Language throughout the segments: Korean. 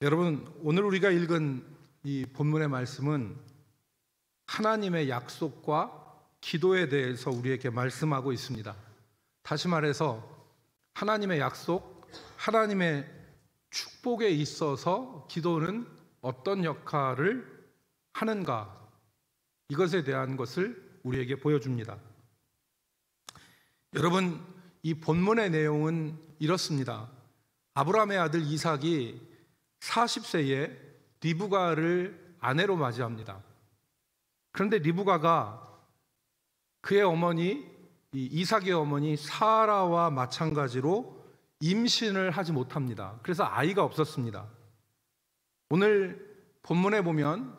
여러분, 오늘 우리가 읽은 이 본문의 말씀은 하나님의 약속과 기도에 대해서 우리에게 말씀하고 있습니다. 다시 말해서 하나님의 약속, 하나님의 축복에 있어서 기도는 어떤 역할을 하는가, 이것에 대한 것을 우리에게 보여줍니다. 여러분, 이 본문의 내용은 이렇습니다. 아브라함의 아들 이삭이 40세에 리브가를 아내로 맞이합니다. 그런데 리브가가 그의 어머니, 이삭의 어머니 사라와 마찬가지로 임신을 하지 못합니다. 그래서 아이가 없었습니다. 오늘 본문에 보면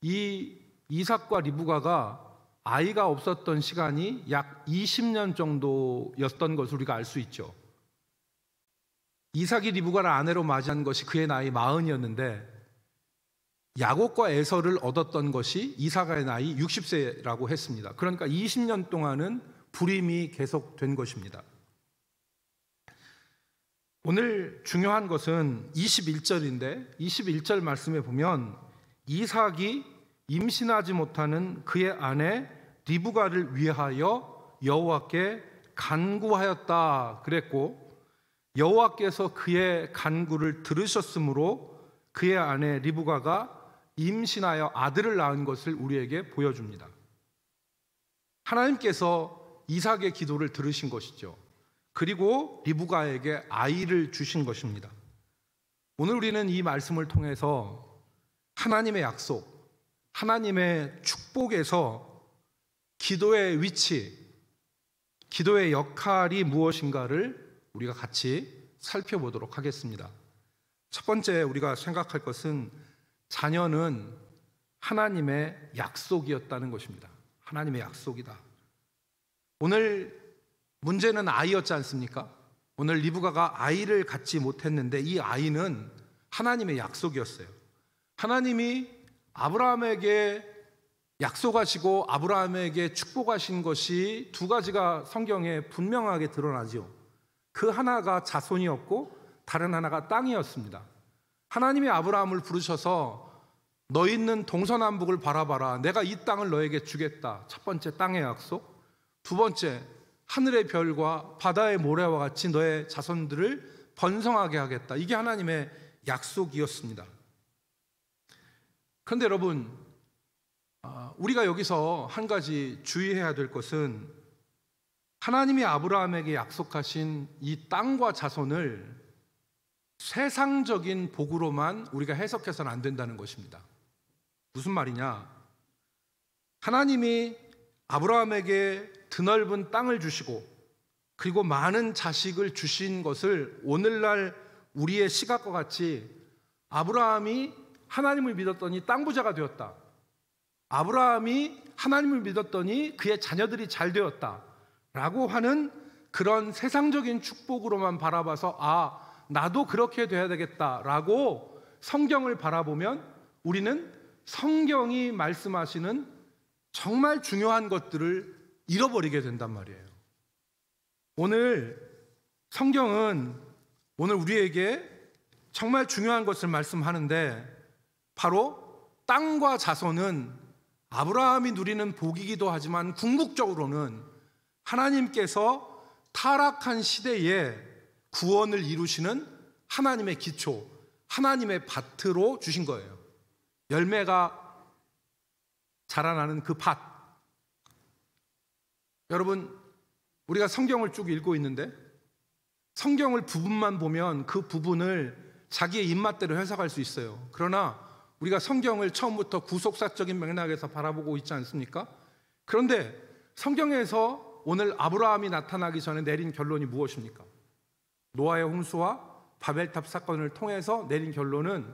이 이삭과 리브가가 아이가 없었던 시간이 약 20년 정도였던 것을 우리가 알 수 있죠. 이삭이 리브가를 아내로 맞이한 것이 그의 나이 40이었는데 야곱과 에서를 얻었던 것이 이삭의 나이 60세라고 했습니다. 그러니까 20년 동안은 불임이 계속된 것입니다. 오늘 중요한 것은 21절인데 21절 말씀에 보면 이삭이 임신하지 못하는 그의 아내 리브가를 위하여 여호와께 간구하였다 그랬고, 여호와께서 그의 간구를 들으셨으므로 그의 아내 리브가가 임신하여 아들을 낳은 것을 우리에게 보여줍니다. 하나님께서 이삭의 기도를 들으신 것이죠. 그리고 리브가에게 아이를 주신 것입니다. 오늘 우리는 이 말씀을 통해서 하나님의 약속, 하나님의 축복에서 기도의 위치, 기도의 역할이 무엇인가를 우리가 같이 살펴보도록 하겠습니다. 첫 번째 우리가 생각할 것은 자녀는 하나님의 약속이었다는 것입니다. 하나님의 약속이다. 오늘 문제는 아이였지 않습니까? 오늘 리브가가 아이를 갖지 못했는데 이 아이는 하나님의 약속이었어요. 하나님이 아브라함에게 약속하시고 아브라함에게 축복하신 것이 두 가지가 성경에 분명하게 드러나죠. 그 하나가 자손이었고 다른 하나가 땅이었습니다. 하나님이 아브라함을 부르셔서 너 있는 동서남북을 바라봐라, 내가 이 땅을 너에게 주겠다. 첫 번째 땅의 약속. 두 번째 하늘의 별과 바다의 모래와 같이 너의 자손들을 번성하게 하겠다. 이게 하나님의 약속이었습니다. 그런데 여러분, 우리가 여기서 한 가지 주의해야 될 것은 하나님이 아브라함에게 약속하신 이 땅과 자손을 세상적인 복으로만 우리가 해석해서는 안 된다는 것입니다. 무슨 말이냐? 하나님이 아브라함에게 드넓은 땅을 주시고 그리고 많은 자식을 주신 것을 오늘날 우리의 시각과 같이 아브라함이 하나님을 믿었더니 땅 부자가 되었다, 아브라함이 하나님을 믿었더니 그의 자녀들이 잘 되었다 라고 하는 그런 세상적인 축복으로만 바라봐서 나도 그렇게 돼야 되겠다라고 성경을 바라보면 우리는 성경이 말씀하시는 정말 중요한 것들을 잃어버리게 된단 말이에요. 오늘 성경은 오늘 우리에게 정말 중요한 것을 말씀하는데 바로 땅과 자손은 아브라함이 누리는 복이기도 하지만 궁극적으로는 하나님께서 타락한 시대에 구원을 이루시는 하나님의 기초, 하나님의 밭으로 주신 거예요. 열매가 자라나는 그 밭. 여러분, 우리가 성경을 쭉 읽고 있는데 성경을 부분만 보면 그 부분을 자기의 입맛대로 해석할 수 있어요. 그러나 우리가 성경을 처음부터 구속사적인 맥락에서 바라보고 있지 않습니까? 그런데 성경에서 오늘 아브라함이 나타나기 전에 내린 결론이 무엇입니까? 노아의 홍수와 바벨탑 사건을 통해서 내린 결론은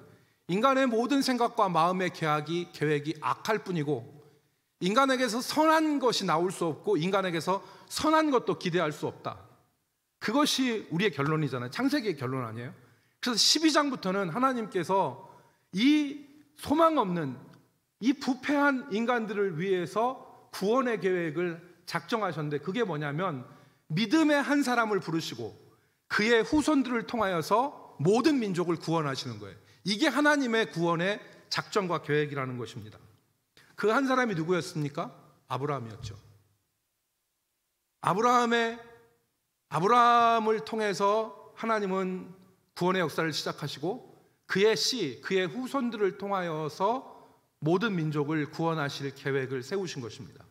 인간의 모든 생각과 마음의 계획이 악할 뿐이고 인간에게서 선한 것이 나올 수 없고 인간에게서 선한 것도 기대할 수 없다. 그것이 우리의 결론이잖아요. 창세기의 결론 아니에요? 그래서 12장부터는 하나님께서 이 소망 없는 이 부패한 인간들을 위해서 구원의 계획을 작정하셨는데 그게 뭐냐면 믿음의 한 사람을 부르시고 그의 후손들을 통하여서 모든 민족을 구원하시는 거예요. 이게 하나님의 구원의 작전과 계획이라는 것입니다. 그 한 사람이 누구였습니까? 아브라함이었죠. 아브라함을 통해서 하나님은 구원의 역사를 시작하시고 그의 후손들을 통하여서 모든 민족을 구원하실 계획을 세우신 것입니다.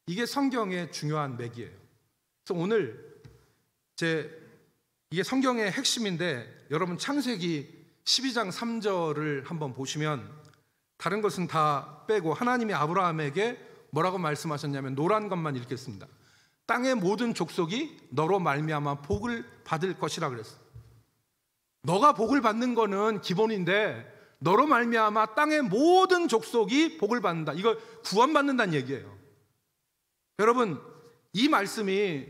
이게 성경의 중요한 맥이에요. 그래서 오늘 이게 성경의 핵심인데, 여러분 창세기 12장 3절을 한번 보시면 다른 것은 다 빼고 하나님이 아브라함에게 뭐라고 말씀하셨냐면, 노란 것만 읽겠습니다. 땅의 모든 족속이 너로 말미암아 복을 받을 것이라 그랬어요. 너가 복을 받는 거는 기본인데 너로 말미암아 땅의 모든 족속이 복을 받는다. 이거 구원받는다는 얘기예요. 여러분, 이 말씀이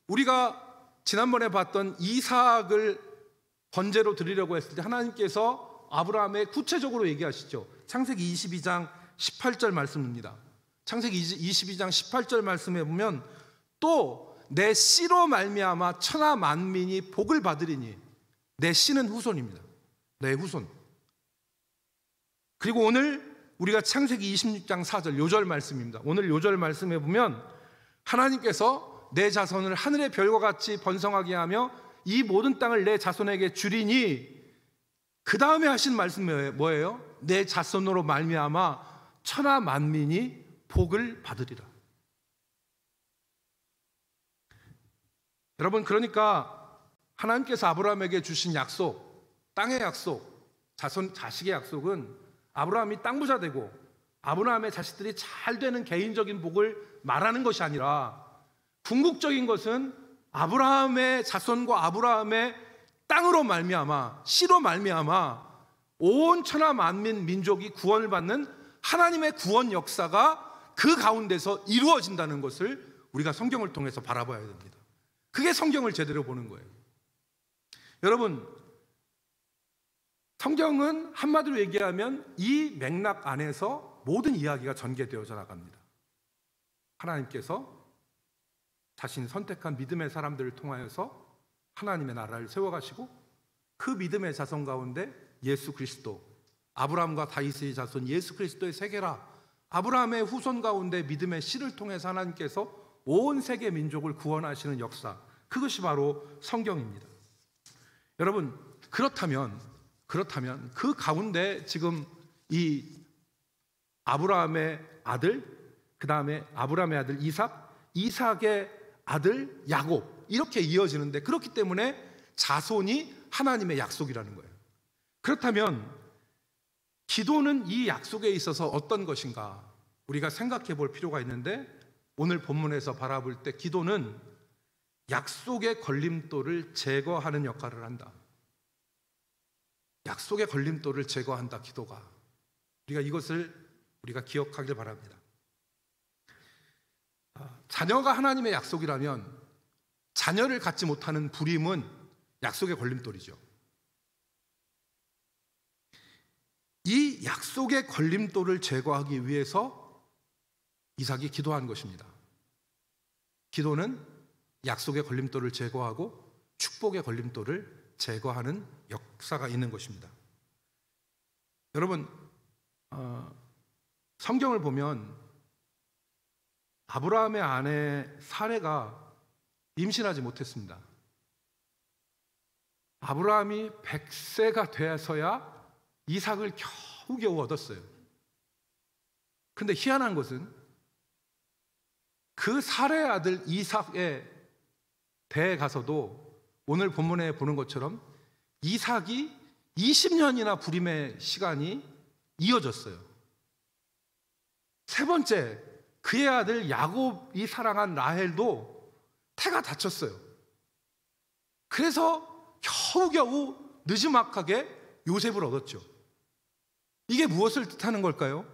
우리가 지난번에 봤던 이삭을 번제로 드리려고 했을 때 하나님께서 아브라함에 구체적으로 얘기하시죠. 창세기 22장 18절 말씀입니다. 창세기 22장 18절 말씀에 보면 또 내 씨로 말미암아 천하 만민이 복을 받으리니, 내 씨는 후손입니다. 내 후손. 그리고 오늘 우리가 창세기 26장 4절 요절 말씀입니다. 오늘 요절 말씀에 보면 하나님께서 내 자손을 하늘의 별과 같이 번성하게 하며 이 모든 땅을 내 자손에게 주리니, 그 다음에 하신 말씀이 뭐예요? 내 자손으로 말미암아 천하 만민이 복을 받으리라. 여러분, 그러니까 하나님께서 아브라함에게 주신 약속, 땅의 약속, 자식의 약속은 아브라함이 땅 부자 되고 아브라함의 자식들이 잘 되는 개인적인 복을 말하는 것이 아니라, 궁극적인 것은 아브라함의 자손과 아브라함의 땅으로 말미암아, 씨로 말미암아 온 천하 만민 민족이 구원을 받는 하나님의 구원 역사가 그 가운데서 이루어진다는 것을 우리가 성경을 통해서 바라봐야 됩니다. 그게 성경을 제대로 보는 거예요. 여러분, 성경은 한마디로 얘기하면 이 맥락 안에서 모든 이야기가 전개되어져 나갑니다. 하나님께서 자신이 선택한 믿음의 사람들을 통하여서 하나님의 나라를 세워가시고, 그 믿음의 자손 가운데 예수 그리스도, 아브라함과 다윗의 자손 예수 그리스도의 세계라, 아브라함의 후손 가운데 믿음의 씨를 통해서 하나님께서 온 세계 민족을 구원하시는 역사, 그것이 바로 성경입니다. 여러분, 그렇다면 그 가운데 지금 이 아브라함의 아들, 그 다음에 아브라함의 아들 이삭의 아들 야곱, 이렇게 이어지는데, 그렇기 때문에 자손이 하나님의 약속이라는 거예요. 그렇다면 기도는 이 약속에 있어서 어떤 것인가 우리가 생각해 볼 필요가 있는데, 오늘 본문에서 바라볼 때 기도는 약속의 걸림돌을 제거하는 역할을 한다. 약속의 걸림돌을 제거한다, 기도가. 이것을 기억하길 바랍니다. 자녀가 하나님의 약속이라면 자녀를 갖지 못하는 불임은 약속의 걸림돌이죠. 이 약속의 걸림돌을 제거하기 위해서 이삭이 기도한 것입니다. 기도는 약속의 걸림돌을 제거하고 축복의 걸림돌을 제거하는 역사가 있는 것입니다. 여러분, 성경을 보면 아브라함의 아내 사레가 임신하지 못했습니다. 아브라함이 100세가 되어서야 이삭을 겨우겨우 얻었어요. 그런데 희한한 것은 그 사레의 아들 이삭의 배에 가서도 오늘 본문에 보는 것처럼 이삭이 20년이나 불임의 시간이 이어졌어요. 세 번째, 그의 아들 야곱이 사랑한 라헬도 태가 다쳤어요. 그래서 겨우겨우 느지막하게 요셉을 얻었죠. 이게 무엇을 뜻하는 걸까요?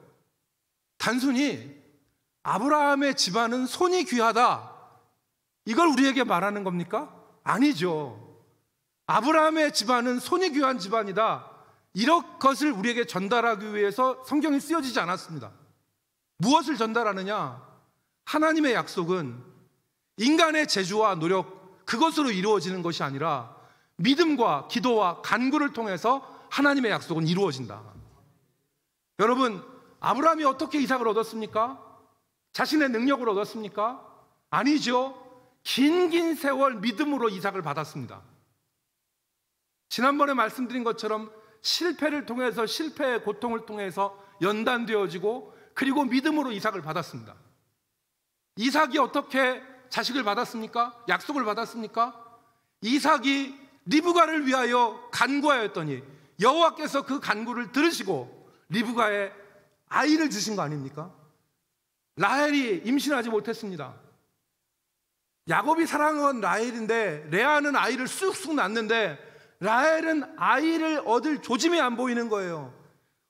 단순히 아브라함의 집안은 손이 귀하다, 이걸 우리에게 말하는 겁니까? 아니죠. 아브라함의 집안은 손이 귀한 집안이다, 이런 것을 우리에게 전달하기 위해서 성경이 쓰여지지 않았습니다. 무엇을 전달하느냐? 하나님의 약속은 인간의 재주와 노력, 그것으로 이루어지는 것이 아니라 믿음과 기도와 간구를 통해서 하나님의 약속은 이루어진다. 여러분, 아브라함이 어떻게 이삭을 얻었습니까? 자신의 능력으로 얻었습니까? 아니죠. 긴 세월 믿음으로 이삭을 받았습니다. 지난번에 말씀드린 것처럼 실패를 통해서, 실패의 고통을 통해서 연단되어지고, 그리고 믿음으로 이삭을 받았습니다. 이삭이 어떻게 자식을 받았습니까? 약속을 받았습니까? 이삭이 리브가를 위하여 간구하였더니 여호와께서 그 간구를 들으시고 리브가에 아이를 주신 거 아닙니까? 라헬이 임신하지 못했습니다. 야곱이 사랑한 라헬인데 레아는 아이를 쑥쑥 낳는데 라헬은 아이를 얻을 조짐이 안 보이는 거예요.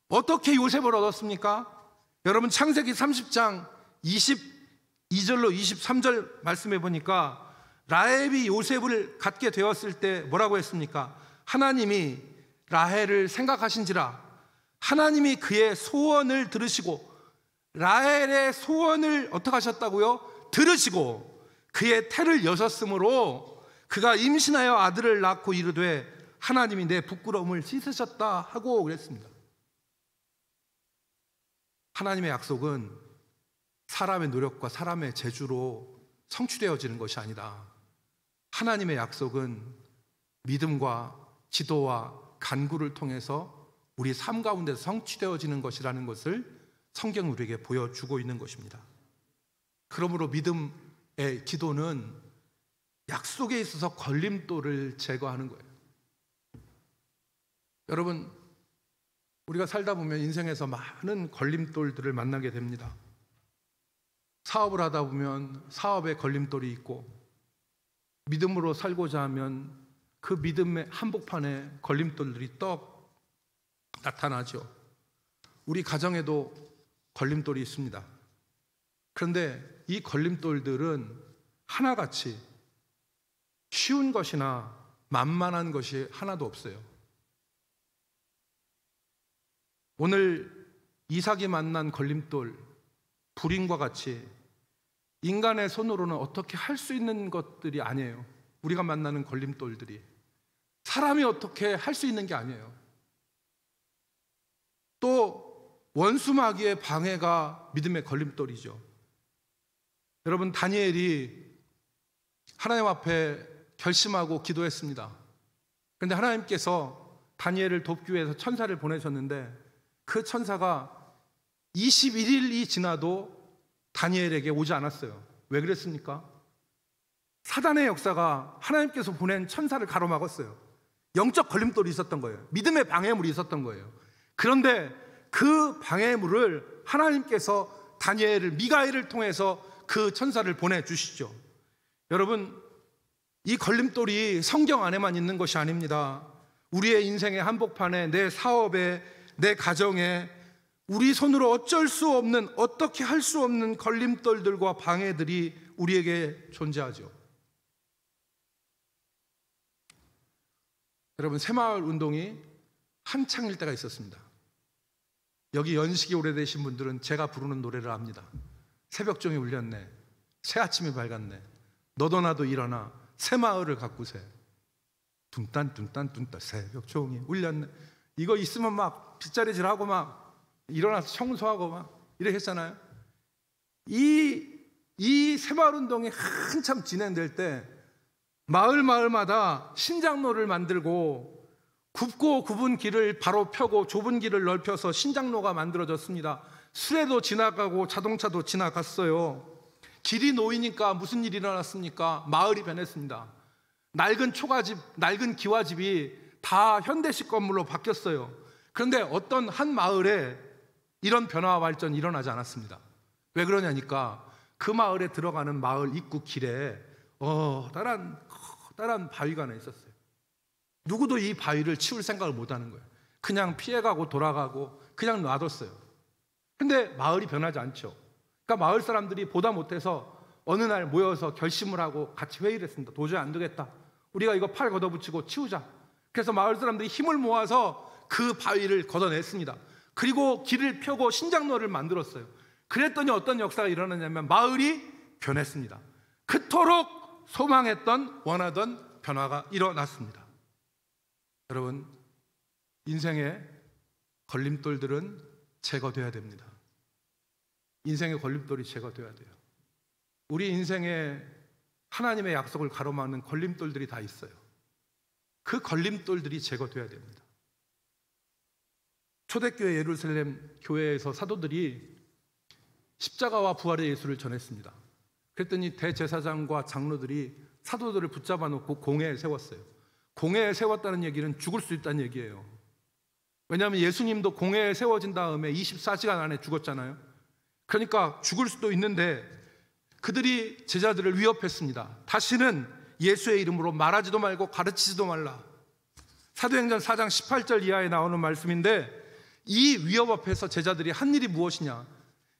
어떻게 요셉을 얻었습니까? 여러분, 창세기 30장 22절로 23절 말씀해 보니까 라헬이 요셉을 갖게 되었을 때 뭐라고 했습니까? 하나님이 라헬을 생각하신지라 하나님이 그의 소원을 들으시고, 라헬의 소원을 어떻게 하셨다고요? 들으시고 그의 태를 여셨으므로 그가 임신하여 아들을 낳고 이르되 하나님이 내 부끄러움을 씻으셨다 하고 그랬습니다. 하나님의 약속은 사람의 노력과 사람의 재주로 성취되어지는 것이 아니다. 하나님의 약속은 믿음과 기도와 간구를 통해서 우리 삶 가운데서 성취되어지는 것이라는 것을 성경이 우리에게 보여주고 있는 것입니다. 그러므로 믿음의 기도는 약속에 있어서 걸림돌을 제거하는 거예요. 여러분, 우리가 살다 보면 인생에서 많은 걸림돌들을 만나게 됩니다. 사업을 하다 보면 사업에 걸림돌이 있고, 믿음으로 살고자 하면 그 믿음의 한복판에 걸림돌들이 떡 나타나죠. 우리 가정에도 걸림돌이 있습니다. 그런데 이 걸림돌들은 하나같이 쉬운 것이나 만만한 것이 하나도 없어요. 오늘 이삭이 만난 걸림돌, 불임과 같이 인간의 손으로는 어떻게 할 수 있는 것들이 아니에요. 우리가 만나는 걸림돌들이 사람이 어떻게 할 수 있는 게 아니에요. 또 원수마귀의 방해가 믿음의 걸림돌이죠. 여러분, 다니엘이 하나님 앞에 결심하고 기도했습니다. 그런데 하나님께서 다니엘을 돕기 위해서 천사를 보내셨는데 그 천사가 21일이 지나도 다니엘에게 오지 않았어요. 왜 그랬습니까? 사단의 역사가 하나님께서 보낸 천사를 가로막았어요. 영적 걸림돌이 있었던 거예요. 믿음의 방해물이 있었던 거예요. 그런데 그 방해물을 하나님께서 다니엘을, 미가엘을 통해서 그 천사를 보내주시죠. 여러분, 이 걸림돌이 성경 안에만 있는 것이 아닙니다. 우리의 인생의 한복판에, 내 사업에, 내 가정에 우리 손으로 어쩔 수 없는, 어떻게 할 수 없는 걸림돌들과 방해들이 우리에게 존재하죠. 여러분, 새마을 운동이 한창일 때가 있었습니다. 여기 연식이 오래되신 분들은 제가 부르는 노래를 압니다. 새벽종이 울렸네, 새아침이 밝았네, 너도 나도 일어나 새마을을 가꾸세, 둥딴 새벽종이 울렸네. 이거 있으면 막 빗자리질하고 막 일어나서 청소하고 막 이렇게 했잖아요. 이 새마을운동이 한참 진행될 때 마을마다 신장로를 만들고 굽고 굽은 길을 바로 펴고 좁은 길을 넓혀서 신장로가 만들어졌습니다. 수레도 지나가고 자동차도 지나갔어요. 길이 놓이니까 무슨 일이 일어났습니까? 마을이 변했습니다. 낡은 초가집, 낡은 기와집이 다 현대식 건물로 바뀌었어요. 그런데 어떤 한 마을에 이런 변화와 발전이 일어나지 않았습니다. 왜 그러냐니까 그 마을에 들어가는 마을 입구 길에 커다란 바위가 하나 있었어요. 누구도 이 바위를 치울 생각을 못 하는 거예요. 그냥 피해가고 돌아가고 그냥 놔뒀어요. 근데 마을이 변하지 않죠. 그러니까 마을 사람들이 보다 못해서 어느 날 모여서 결심을 하고 같이 회의를 했습니다. 도저히 안 되겠다. 우리가 이거 팔 걷어붙이고 치우자. 그래서 마을 사람들이 힘을 모아서 그 바위를 걷어냈습니다. 그리고 길을 펴고 신장로를 만들었어요. 그랬더니 어떤 역사가 일어나냐면 마을이 변했습니다. 그토록 소망했던, 원하던 변화가 일어났습니다. 여러분, 인생의 걸림돌들은 제거돼야 됩니다. 인생의 걸림돌이 제거돼야 돼요. 우리 인생에 하나님의 약속을 가로막는 걸림돌들이 다 있어요. 그 걸림돌들이 제거돼야 됩니다. 초대교회 예루살렘 교회에서 사도들이 십자가와 부활의 예수를 전했습니다. 그랬더니 대제사장과 장로들이 사도들을 붙잡아 놓고 공회에 세웠어요. 공회에 세웠다는 얘기는 죽을 수 있다는 얘기예요. 왜냐하면 예수님도 공회에 세워진 다음에 24시간 안에 죽었잖아요. 그러니까 죽을 수도 있는데 그들이 제자들을 위협했습니다. 다시는 예수의 이름으로 말하지도 말고 가르치지도 말라. 사도행전 4장 18절 이하에 나오는 말씀인데, 이 위협 앞에서 제자들이 한 일이 무엇이냐,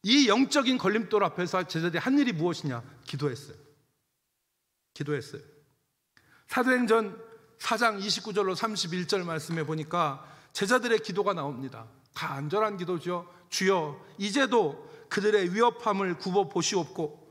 이 영적인 걸림돌 앞에서 제자들이 한 일이 무엇이냐, 기도했어요. 사도행전 4장 29절로 31절 말씀에 보니까 제자들의 기도가 나옵니다. 간절한 기도죠. 주여, 이제도 그들의 위협함을 굽어 보시옵고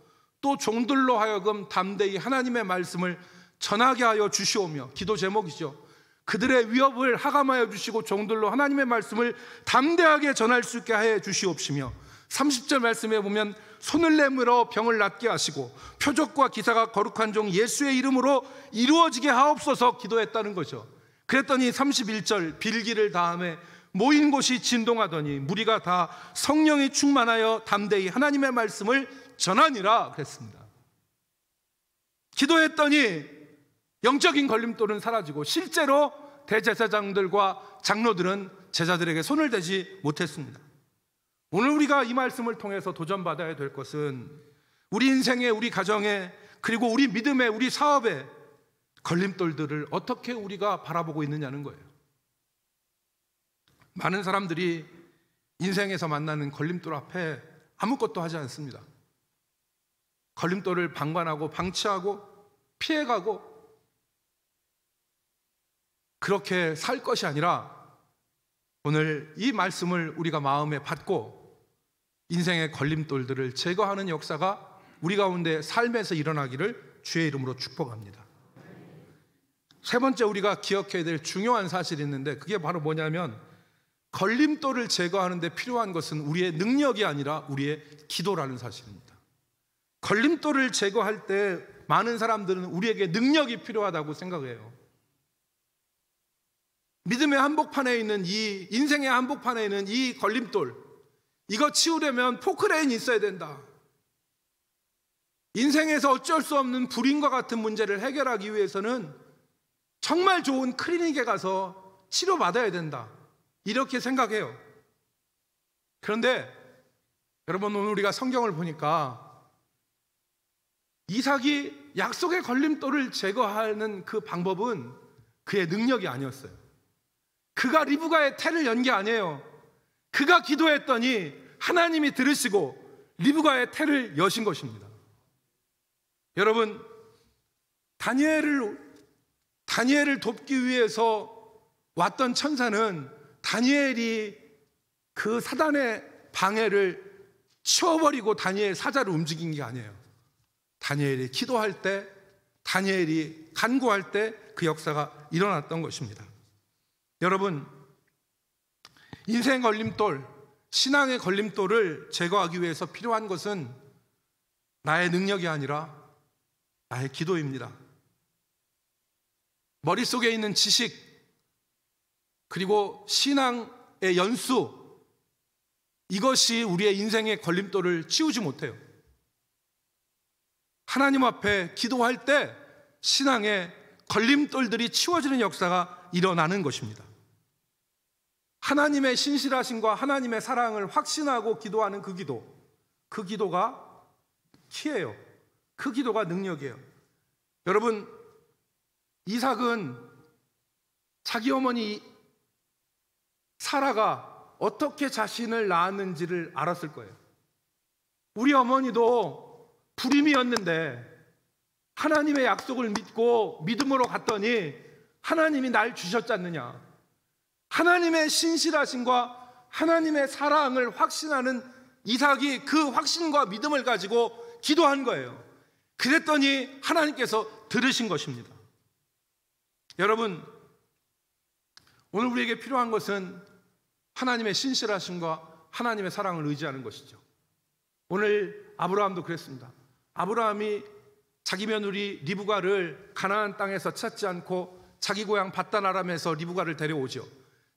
또 종들로 하여금 담대히 하나님의 말씀을 전하게 하여 주시오며, 기도 제목이죠. 그들의 위협을 하감하여 주시고 종들로 하나님의 말씀을 담대하게 전할 수 있게 해 주시옵시며, 30절 말씀에 보면 손을 내밀어 병을 낫게 하시고 표적과 기사가 거룩한 종 예수의 이름으로 이루어지게 하옵소서 기도했다는 거죠. 그랬더니 31절 빌기를 다음에 모인 곳이 진동하더니 무리가 다 성령이 충만하여 담대히 하나님의 말씀을 전하니라 그랬습니다. 기도했더니 영적인 걸림돌은 사라지고 실제로 대제사장들과 장로들은 제자들에게 손을 대지 못했습니다. 오늘 우리가 이 말씀을 통해서 도전받아야 될 것은 우리 인생에, 우리 가정에, 그리고 우리 믿음에, 우리 사업에 걸림돌들을 어떻게 우리가 바라보고 있느냐는 거예요. 많은 사람들이 인생에서 만나는 걸림돌 앞에 아무것도 하지 않습니다. 걸림돌을 방관하고 방치하고 피해가고 그렇게 살 것이 아니라 오늘 이 말씀을 우리가 마음에 받고 인생의 걸림돌들을 제거하는 역사가 우리 가운데 삶에서 일어나기를 주의 이름으로 축복합니다. 세 번째 우리가 기억해야 될 중요한 사실이 있는데, 그게 바로 뭐냐면 걸림돌을 제거하는 데 필요한 것은 우리의 능력이 아니라 우리의 기도라는 사실입니다. 걸림돌을 제거할 때 많은 사람들은 우리에게 능력이 필요하다고 생각해요. 믿음의 한복판에 있는 이 인생의 한복판에 있는 이 걸림돌, 이거 치우려면 포크레인이 있어야 된다. 인생에서 어쩔 수 없는 불임과 같은 문제를 해결하기 위해서는 정말 좋은 클리닉에 가서 치료받아야 된다, 이렇게 생각해요. 그런데 여러분, 오늘 우리가 성경을 보니까 이삭이 약속의 걸림돌을 제거하는 그 방법은 그의 능력이 아니었어요. 그가 리브가의 태를 연 게 아니에요. 그가 기도했더니 하나님이 들으시고 리브가의 태를 여신 것입니다. 여러분, 다니엘을 돕기 위해서 왔던 천사는 다니엘이 그 사단의 방해를 치워버리고 다니엘 사자를 움직인 게 아니에요. 다니엘이 기도할 때, 다니엘이 간구할 때 그 역사가 일어났던 것입니다. 여러분, 인생 걸림돌, 신앙의 걸림돌을 제거하기 위해서 필요한 것은 나의 능력이 아니라 나의 기도입니다. 머릿속에 있는 지식, 그리고 신앙의 연수, 이것이 우리의 인생의 걸림돌을 치우지 못해요. 하나님 앞에 기도할 때 신앙의 걸림돌들이 치워지는 역사가 일어나는 것입니다. 하나님의 신실하심과 하나님의 사랑을 확신하고 기도하는 그 기도가 키예요. 그 기도가 능력이에요. 여러분, 이삭은 자기 어머니 사라가 어떻게 자신을 낳았는지를 알았을 거예요. 우리 어머니도 불임이었는데 하나님의 약속을 믿고 믿음으로 갔더니 하나님이 날 주셨지 않느냐. 하나님의 신실하심과 하나님의 사랑을 확신하는 이삭이 그 확신과 믿음을 가지고 기도한 거예요. 그랬더니 하나님께서 들으신 것입니다. 여러분, 오늘 우리에게 필요한 것은 하나님의 신실하심과 하나님의 사랑을 의지하는 것이죠. 오늘 아브라함도 그랬습니다. 아브라함이 자기 며느리 리브가를 가나안 땅에서 찾지 않고 자기 고향 밧단 아람에서 리브가를 데려오죠.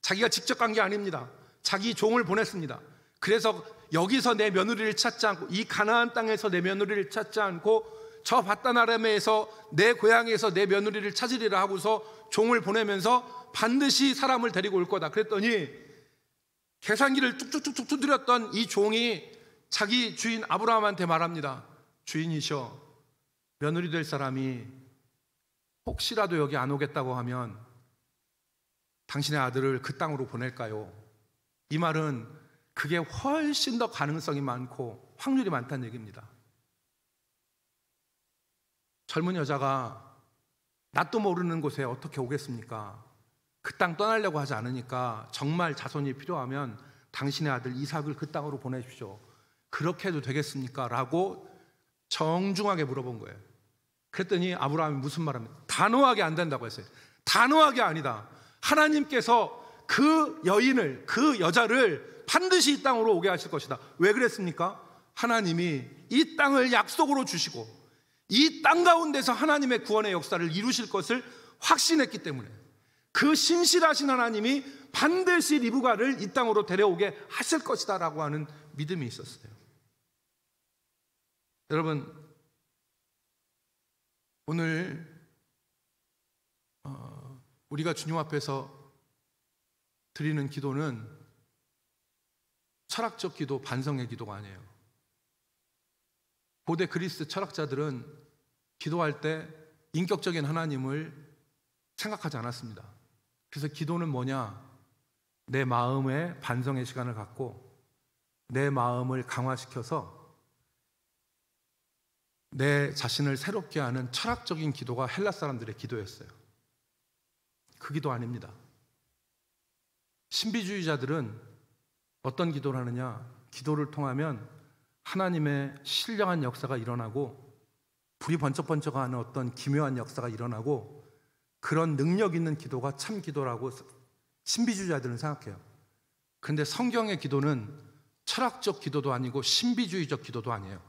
자기가 직접 간 게 아닙니다. 자기 종을 보냈습니다. 그래서 여기서 내 며느리를 찾지 않고, 이 가나안 땅에서 내 며느리를 찾지 않고 저 밧단 아람에서 내 고향에서 내 며느리를 찾으리라 하고서 종을 보내면서 반드시 사람을 데리고 올 거다 그랬더니, 계산기를 뚝뚝뚝뚝 두드렸던 이 종이 자기 주인 아브라함한테 말합니다. 주인이셔, 며느리 될 사람이 혹시라도 여기 안 오겠다고 하면 당신의 아들을 그 땅으로 보낼까요? 이 말은 그게 훨씬 더 가능성이 많고 확률이 많다는 얘기입니다. 젊은 여자가 낯도 모르는 곳에 어떻게 오겠습니까? 그 땅 떠나려고 하지 않으니까 정말 자손이 필요하면 당신의 아들 이삭을 그 땅으로 보내십시오. 그렇게 해도 되겠습니까? 라고 정중하게 물어본 거예요. 그랬더니 아브라함이 무슨 말합니까? 단호하게 안 된다고 했어요. 단호하게 아니다. 하나님께서 그 여인을, 그 여자를 반드시 이 땅으로 오게 하실 것이다. 왜 그랬습니까? 하나님이 이 땅을 약속으로 주시고 이 땅 가운데서 하나님의 구원의 역사를 이루실 것을 확신했기 때문에, 그 신실하신 하나님이 반드시 리브가를 이 땅으로 데려오게 하실 것이다 라고 하는 믿음이 있었어요. 여러분, 오늘 우리가 주님 앞에서 드리는 기도는 철학적 기도, 반성의 기도가 아니에요. 고대 그리스 철학자들은 기도할 때 인격적인 하나님을 생각하지 않았습니다. 그래서 기도는 뭐냐? 내 마음에 반성의 시간을 갖고 내 마음을 강화시켜서 내 자신을 새롭게 하는 철학적인 기도가 헬라 사람들의 기도였어요. 그 기도 아닙니다. 신비주의자들은 어떤 기도를 하느냐? 기도를 통하면 하나님의 신령한 역사가 일어나고 불이 번쩍번쩍하는 어떤 기묘한 역사가 일어나고, 그런 능력 있는 기도가 참 기도라고 신비주의자들은 생각해요. 그런데 성경의 기도는 철학적 기도도 아니고 신비주의적 기도도 아니에요.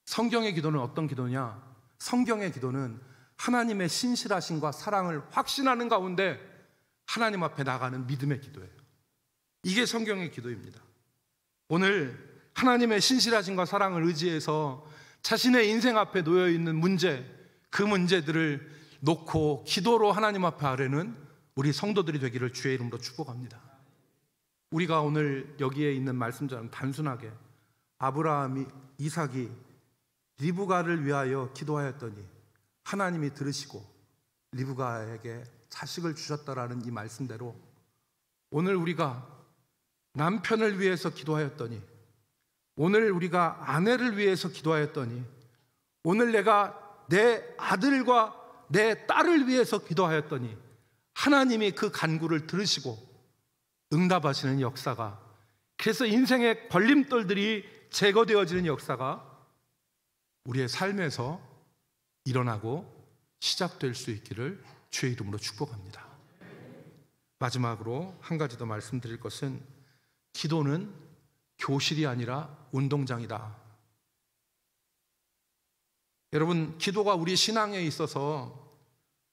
성경의 기도는 어떤 기도냐? 성경의 기도는 하나님의 신실하심과 사랑을 확신하는 가운데 하나님 앞에 나가는 믿음의 기도예요. 이게 성경의 기도입니다. 오늘 하나님의 신실하심과 사랑을 의지해서 자신의 인생 앞에 놓여있는 문제, 그 문제들을 놓고 기도로 하나님 앞에 아뢰는 우리 성도들이 되기를 주의 이름으로 축복합니다. 우리가 오늘 여기에 있는 말씀처럼 단순하게 아브라함이, 이삭이 리브가를 위하여 기도하였더니 하나님이 들으시고 리브가에게 자식을 주셨다라는 이 말씀대로, 오늘 우리가 남편을 위해서 기도하였더니, 오늘 우리가 아내를 위해서 기도하였더니, 오늘 내가 내 아들과 내 딸을 위해서 기도하였더니 하나님이 그 간구를 들으시고 응답하시는 역사가, 그래서 인생의 걸림돌들이 제거되어지는 역사가 우리의 삶에서 일어나고 시작될 수 있기를 주의 이름으로 축복합니다. 마지막으로 한 가지 더 말씀드릴 것은, 기도는 교실이 아니라 운동장이다. 여러분, 기도가 우리 신앙에 있어서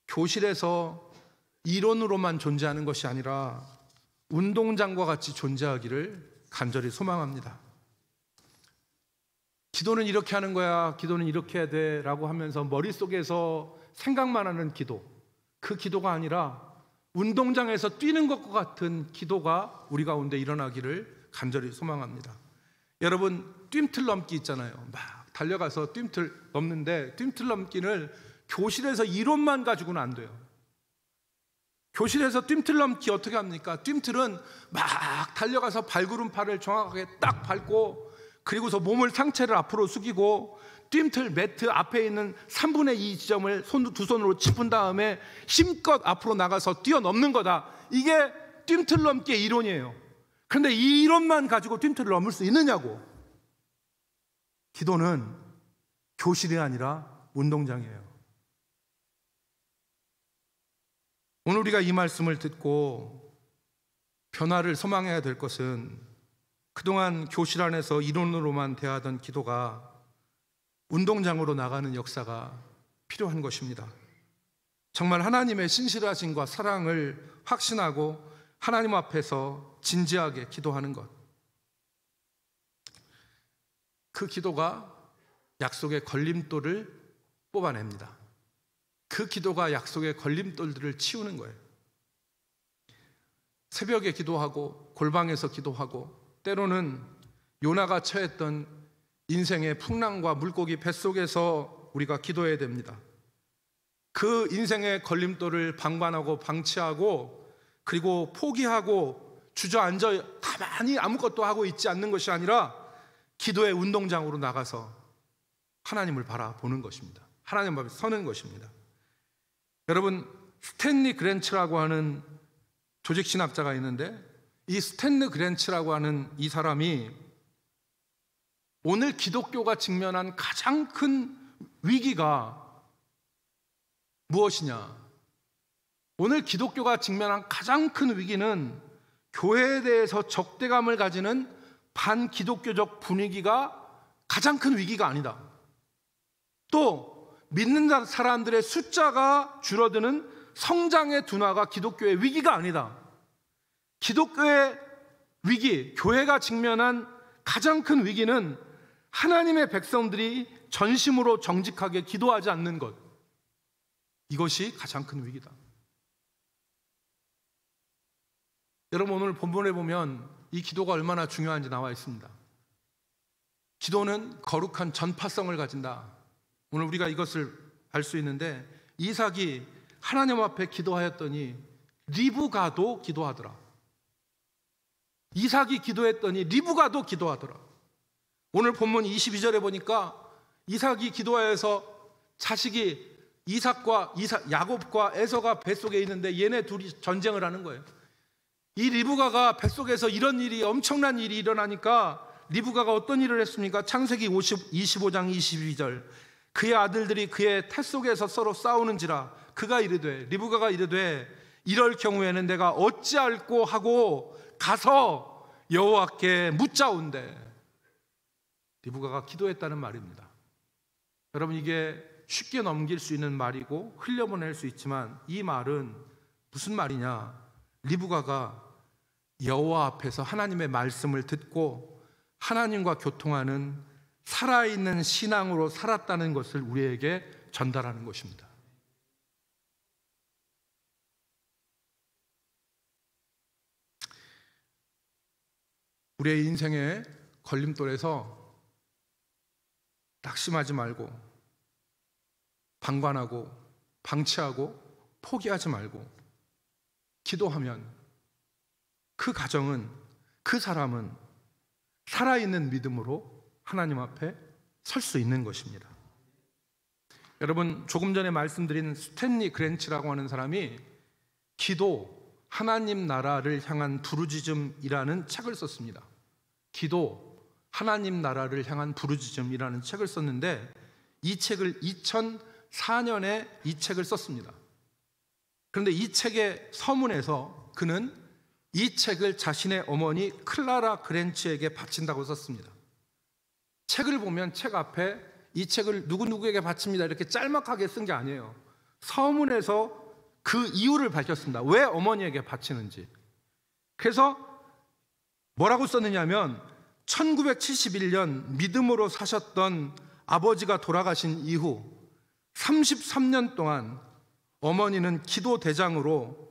교실에서 이론으로만 존재하는 것이 아니라 운동장과 같이 존재하기를 간절히 소망합니다. 기도는 이렇게 하는 거야, 기도는 이렇게 해야 돼 라고 하면서 머릿속에서 생각만 하는 기도, 그 기도가 아니라 운동장에서 뛰는 것과 같은 기도가 우리 가운데 일어나기를 간절히 소망합니다. 여러분, 뜀틀 넘기 있잖아요. 막 달려가서 뜀틀 넘는데, 뜀틀 넘기를 교실에서 이론만 가지고는 안 돼요. 교실에서 뜀틀 넘기 어떻게 합니까? 뜀틀은 막 달려가서 발구름팔을 정확하게 딱 밟고, 그리고서 몸을 상체를 앞으로 숙이고 뜀틀 매트 앞에 있는 3분의 2 지점을 두 손으로 짚은 다음에 힘껏 앞으로 나가서 뛰어넘는 거다. 이게 뜀틀 넘기의 이론이에요. 그런데 이 이론만 가지고 뜀틀을 넘을 수 있느냐고. 기도는 교실이 아니라 운동장이에요. 오늘 우리가 이 말씀을 듣고 변화를 소망해야 될 것은 그동안 교실 안에서 이론으로만 대하던 기도가 운동장으로 나가는 역사가 필요한 것입니다. 정말 하나님의 신실하심과 사랑을 확신하고 하나님 앞에서 진지하게 기도하는 것, 그 기도가 약속의 걸림돌을 뽑아냅니다. 그 기도가 약속의 걸림돌들을 치우는 거예요. 새벽에 기도하고 골방에서 기도하고 때로는 요나가 처했던 인생의 풍랑과 물고기 뱃속에서 우리가 기도해야 됩니다. 그 인생의 걸림돌을 방관하고 방치하고 그리고 포기하고 주저앉아 가만히 아무것도 하고 있지 않는 것이 아니라 기도의 운동장으로 나가서 하나님을 바라보는 것입니다. 하나님 앞에 서는 것입니다. 여러분, 스탠리 그랜츠라고 하는 조직신학자가 있는데 이 스탠리 그랜츠라고 하는 이 사람이 오늘 기독교가 직면한 가장 큰 위기가 무엇이냐? 오늘 기독교가 직면한 가장 큰 위기는 교회에 대해서 적대감을 가지는 반기독교적 분위기가 가장 큰 위기가 아니다. 또 믿는 사람들의 숫자가 줄어드는 성장의 둔화가 기독교의 위기가 아니다. 기독교의 위기, 교회가 직면한 가장 큰 위기는 하나님의 백성들이 전심으로 정직하게 기도하지 않는 것, 이것이 가장 큰 위기다. 여러분, 오늘 본문에 보면 이 기도가 얼마나 중요한지 나와 있습니다. 기도는 거룩한 전파성을 가진다. 오늘 우리가 이것을 알 수 있는데 이삭이 하나님 앞에 기도하였더니 리브가도 기도하더라. 이삭이 기도했더니 리브가도 기도하더라. 오늘 본문 22절에 보니까 이삭이 기도하여서 자식이 야곱과 에서가 뱃속에 있는데 얘네 둘이 전쟁을 하는 거예요. 이 리브가가 뱃속에서 이런 일이, 엄청난 일이 일어나니까 리브가가 어떤 일을 했습니까? 창세기 25장 22절, 그의 아들들이 그의 태 속에서 서로 싸우는지라 그가 이르되, 리브가가 이르되 이럴 경우에는 내가 어찌할꼬 하고 가서 여호와께 묻자온대. 리브가가 기도했다는 말입니다. 여러분, 이게 쉽게 넘길 수 있는 말이고 흘려보낼 수 있지만 이 말은 무슨 말이냐? 리브가가 여호와 앞에서 하나님의 말씀을 듣고 하나님과 교통하는 살아있는 신앙으로 살았다는 것을 우리에게 전달하는 것입니다. 우리의 인생의 걸림돌에서 낙심하지 말고 방관하고 방치하고 포기하지 말고 기도하면 그 가정은, 그 사람은 살아있는 믿음으로 하나님 앞에 설 수 있는 것입니다. 여러분, 조금 전에 말씀드린 스탠리 그랜츠라고 하는 사람이 기도, 하나님 나라를 향한 부르짖음이라는 책을 썼습니다. 기도, 하나님 나라를 향한 부르짖음이라는 책을 썼는데 이 책을 2004년에 이 책을 썼습니다. 그런데 이 책의 서문에서 그는 이 책을 자신의 어머니 클라라 그랜츠에게 바친다고 썼습니다. 책을 보면 책 앞에 이 책을 누구누구에게 바칩니다 이렇게 짤막하게 쓴 게 아니에요. 서문에서 그 이유를 밝혔습니다. 왜 어머니에게 바치는지. 그래서 뭐라고 썼느냐면 1971년 믿음으로 사셨던 아버지가 돌아가신 이후 33년 동안 어머니는 기도 대장으로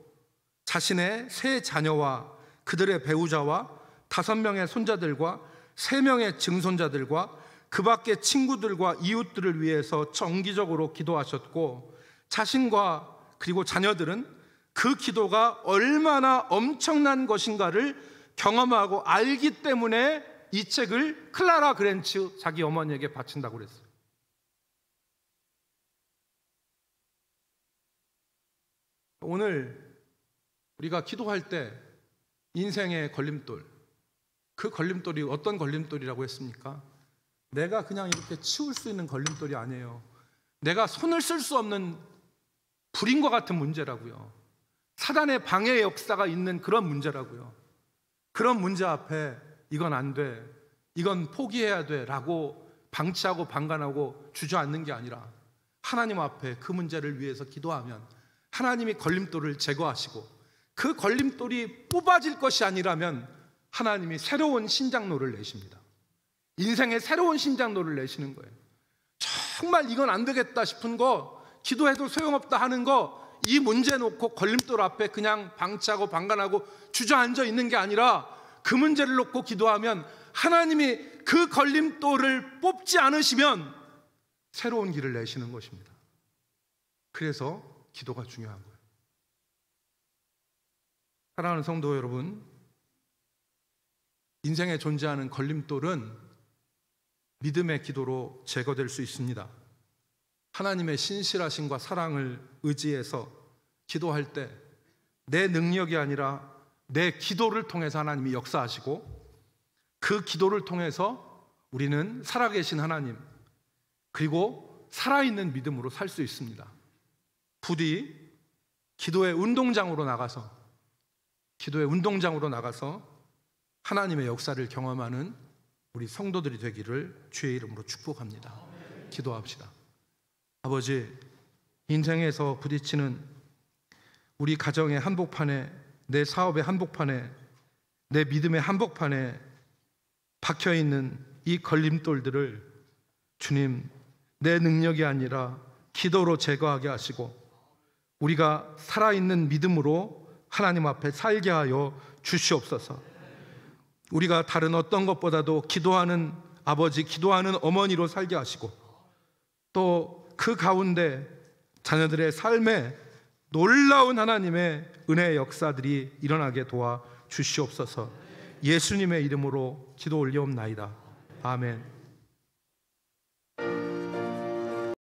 자신의 세 자녀와 그들의 배우자와 5명의 손자들과 3명의 증손자들과 그 밖의 친구들과 이웃들을 위해서 정기적으로 기도하셨고, 자신과 그리고 자녀들은 그 기도가 얼마나 엄청난 것인가를 경험하고 알기 때문에 이 책을 클라라 그랜츠 자기 어머니에게 바친다고 그랬어요. 오늘 우리가 기도할 때 인생의 걸림돌, 그 걸림돌이 어떤 걸림돌이라고 했습니까? 내가 그냥 이렇게 치울 수 있는 걸림돌이 아니에요. 내가 손을 쓸 수 없는 불인과 같은 문제라고요. 사단의 방해 역사가 있는 그런 문제라고요. 그런 문제 앞에 이건 안 돼, 이건 포기해야 돼 라고 방치하고 방관하고 주저앉는 게 아니라 하나님 앞에 그 문제를 위해서 기도하면 하나님이 걸림돌을 제거하시고, 그 걸림돌이 뽑아질 것이 아니라면 하나님이 새로운 신장로를 내십니다. 인생의 새로운 신장로를 내시는 거예요. 정말 이건 안 되겠다 싶은 거, 기도해도 소용없다 하는 거, 이 문제 놓고 걸림돌 앞에 그냥 방치하고 방관하고 주저앉아 있는 게 아니라 그 문제를 놓고 기도하면 하나님이 그 걸림돌을 뽑지 않으시면 새로운 길을 내시는 것입니다. 그래서 기도가 중요한 거예요. 사랑하는 성도 여러분, 인생에 존재하는 걸림돌은 믿음의 기도로 제거될 수 있습니다. 하나님의 신실하심과 사랑을 의지해서 기도할 때 내 능력이 아니라 내 기도를 통해서 하나님이 역사하시고, 그 기도를 통해서 우리는 살아계신 하나님, 그리고 살아있는 믿음으로 살 수 있습니다. 부디 기도의 운동장으로 나가서 하나님의 역사를 경험하는 우리 성도들이 되기를 주의 이름으로 축복합니다. 기도합시다. 아버지, 인생에서 부딪히는 우리 가정의 한복판에, 내 사업의 한복판에, 내 믿음의 한복판에 박혀있는 이 걸림돌들을 주님, 내 능력이 아니라 기도로 제거하게 하시고 우리가 살아있는 믿음으로 하나님 앞에 살게 하여 주시옵소서. 우리가 다른 어떤 것보다도 기도하는 아버지, 기도하는 어머니로 살게 하시고, 또 그 가운데 자녀들의 삶에 놀라운 하나님의 은혜의 역사들이 일어나게 도와 주시옵소서. 예수님의 이름으로 기도 올리옵나이다. 아멘.